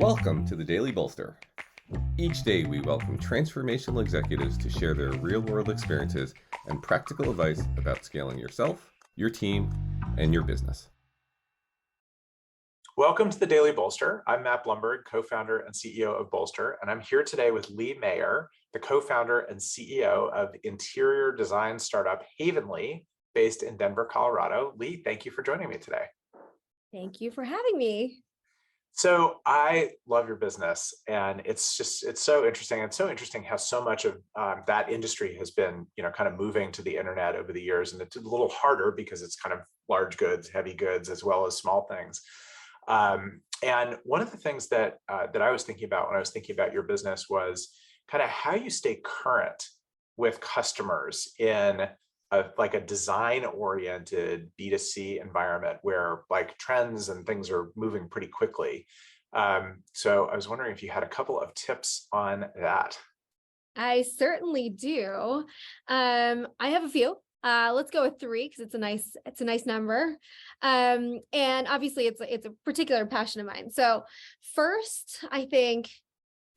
Welcome to the Daily Bolster. Each day we welcome transformational executives to share their real-world experiences and practical advice about scaling yourself, your team, and your business. Welcome to the Daily Bolster. I'm Matt Blumberg, co-founder and CEO of Bolster, and I'm here today with Lee Meyer, the co-founder and CEO of interior design startup Havenly, based in Denver, Colorado. Lee, thank you for joining me today. Thank you for having me. So I love your business, and it's so interesting. It's so interesting how so much of that industry has been, kind of moving to the internet over the years, and it's a little harder because it's kind of large goods, heavy goods, as well as small things. And one of the things that I was thinking about when I was thinking about your business was kind of how you stay current with customers in a design-oriented B2C environment where like trends and things are moving pretty quickly. So I was wondering if you had a couple of tips on that. I certainly do. I have a few. Let's go with 3 because it's a nice number. And obviously it's a particular passion of mine. So first, I think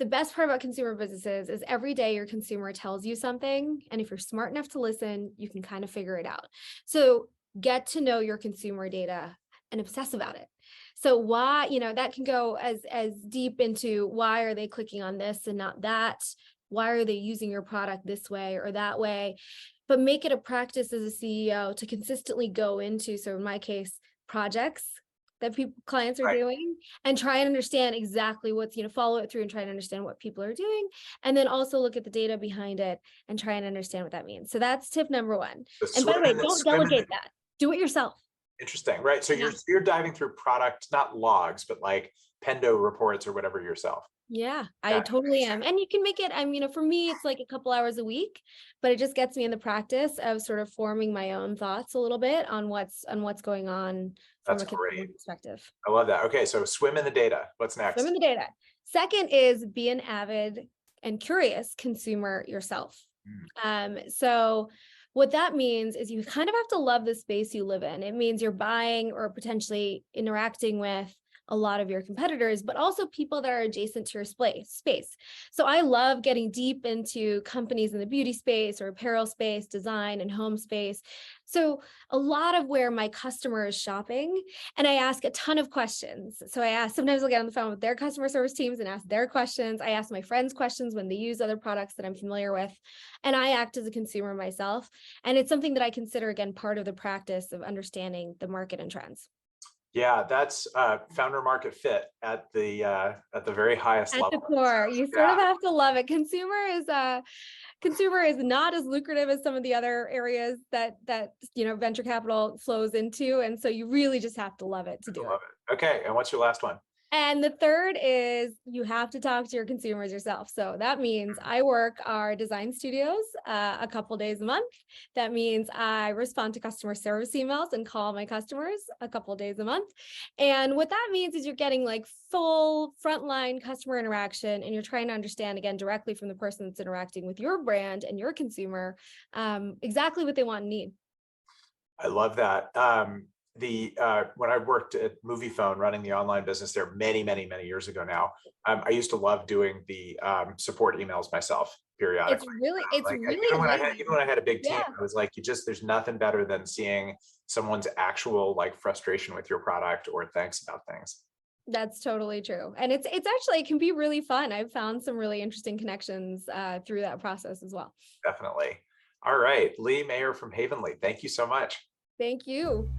the best part about consumer businesses is every day your consumer tells you something, and if you're smart enough to listen, you can kind of figure it out. So get to know your consumer data and obsess about it. So why, that can go as deep into why are they clicking on this and not that? Why are they using your product this way or that way? But make it a practice as a CEO to consistently go into, so in my case, projects that clients are doing, and try and understand exactly what's, follow it through and try and understand what people are doing. And then also look at the data behind it and try and understand what that means. So that's tip number 1. And by the way, don't delegate that. Do it yourself. Interesting, right? So you're diving through product, not logs, but like Pendo reports or whatever yourself. Yeah, I totally am. And you can make it, for me, it's like a couple hours a week, but it just gets me in the practice of sort of forming my own thoughts a little bit on what's going on from a consumer perspective. I love that. Okay, so swim in the data. What's next? Swim in the data. Second is be an avid and curious consumer yourself. So what that means is you kind of have to love the space you live in. It means you're buying or potentially interacting with a lot of your competitors, but also people that are adjacent to your space. So I love getting deep into companies in the beauty space or apparel space, design and home space. So a lot of where my customer is shopping, and I ask a ton of questions. So sometimes I'll get on the phone with their customer service teams and ask their questions. I ask my friends questions when they use other products that I'm familiar with, and I act as a consumer myself. And it's something that I consider, again, part of the practice of understanding the market and trends. Yeah, that's founder market fit at the very highest level. At the core, you sort of have to love it. Consumer is not as lucrative as some of the other areas that venture capital flows into, and so you really just have to love it to do it. Okay, and what's your last one? And the third is you have to talk to your consumers yourself. So that means I work our design studios a couple days a month. That means I respond to customer service emails and call my customers a couple days a month. And what that means is you're getting like full frontline customer interaction, and you're trying to understand, again, directly from the person that's interacting with your brand and your consumer, exactly what they want and need. I love that. When I worked at Moviefone running the online business there many years ago now, I used to love doing the support emails myself periodically. Even when I had a big team, it was like there's nothing better than seeing someone's actual like frustration with your product or thanks about things. That's totally true. And it's actually, it can be really fun. I've found some really interesting connections through that process as well. Definitely. All right, Lee Meyer from Havenly, thank you so much. Thank you.